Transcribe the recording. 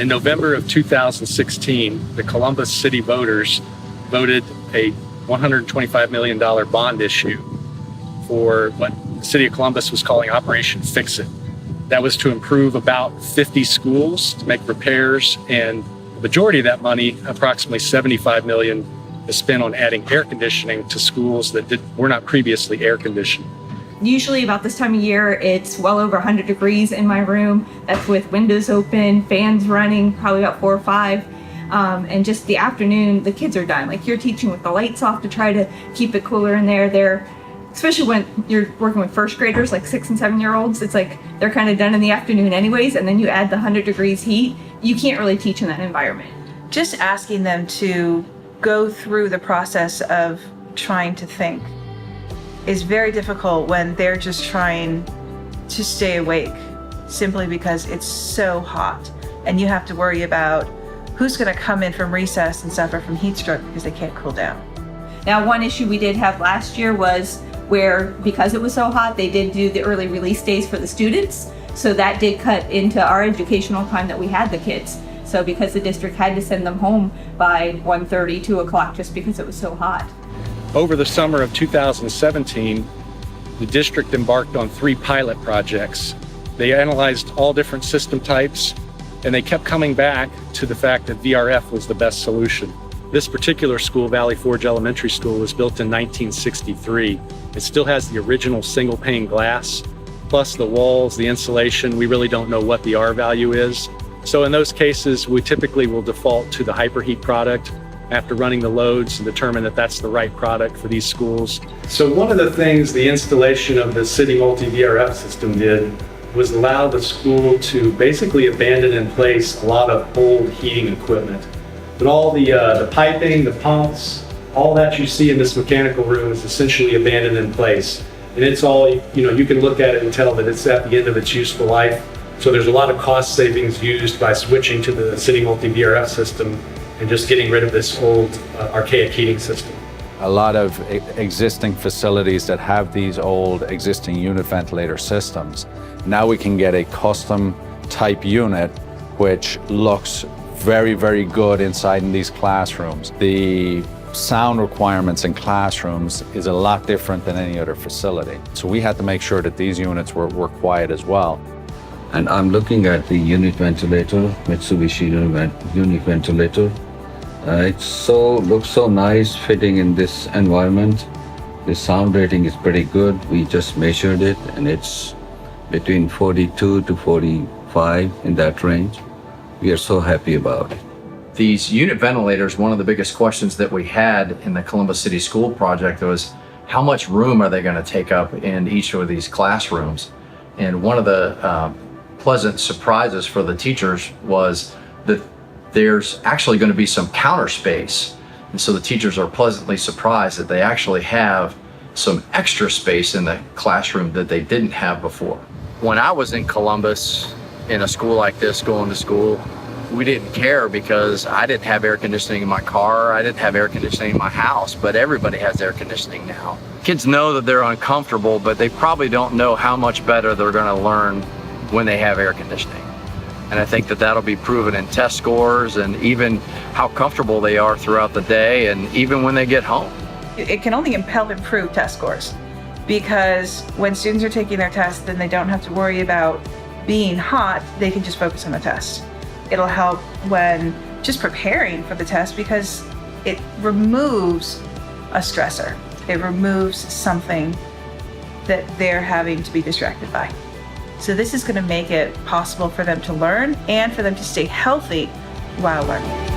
In November of 2016, the Columbus City voters voted a $125 million bond issue for what the City of Columbus was calling Operation Fix It. That was to improve about 50 schools, to make repairs, and the majority of that money, approximately $75 million, is spent on adding air conditioning to schools that were not previously air conditioned. Usually about this time of year, it's well over 100 degrees in my room. That's with windows open, fans running, probably about 4 or 5. And just the afternoon, the kids are done. Like, you're teaching with the lights off to try to keep it cooler in there. Especially when you're working with first graders, like 6 and 7-year-olds, it's like they're kind of done in the afternoon anyways, and then you add the 100 degrees heat, you can't really teach in that environment. Just asking them to go through the process of trying to think is very difficult when they're just trying to stay awake simply because it's so hot, and you have to worry about who's going to come in from recess and suffer from heat stroke because they can't cool down. Now, one issue we did have last year was where, because it was so hot, they did do the early release days for the students. So that did cut into our educational time that we had the kids. So because the district had to send them home by 1:30, 2 o'clock, just because it was so hot. Over the summer of 2017, the district embarked on 3 pilot projects. They analyzed all different system types, and they kept coming back to the fact that VRF was the best solution. This particular school, Valley Forge Elementary School, was built in 1963. It still has the original single pane glass, plus the walls, the insulation. We really don't know what the R value is. So in those cases, we typically will default to the hyperheat product after running the loads and determine that that's the right product for these schools. So one of the things the installation of the City Multi-VRF system did was allow the school to basically abandon in place a lot of old heating equipment. But all the piping, the pumps, all that you see in this mechanical room is essentially abandoned in place. And it's all, you can look at it and tell that it's at the end of its useful life. So there's a lot of cost savings used by switching to the City Multi-VRF system and just getting rid of this old archaic heating system. A lot of existing facilities that have these old existing unit ventilator systems, now we can get a custom type unit which looks very, very good inside in these classrooms. The sound requirements in classrooms is a lot different than any other facility. So we had to make sure that these units were quiet as well. And I'm looking at the unit ventilator, Mitsubishi unit ventilator. It looks so nice fitting in this environment. The sound rating is pretty good. We just measured it, and it's between 42 to 45 in that range. We are so happy about it. These unit ventilators, one of the biggest questions that we had in the Columbus City School project was how much room are they going to take up in each of these classrooms? And one of the pleasant surprises for the teachers was that there's actually going to be some counter space. And so the teachers are pleasantly surprised that they actually have some extra space in the classroom that they didn't have before. When I was in Columbus, in a school like this, going to school, we didn't care because I didn't have air conditioning in my car, I didn't have air conditioning in my house, but everybody has air conditioning now. Kids know that they're uncomfortable, but they probably don't know how much better they're going to learn when they have air conditioning. And I think that that'll be proven in test scores and even how comfortable they are throughout the day and even when they get home. It can only help improve test scores, because when students are taking their test, then they don't have to worry about being hot, they can just focus on the test. It'll help when just preparing for the test because it removes a stressor. It removes something that they're having to be distracted by. So this is going to make it possible for them to learn and for them to stay healthy while learning.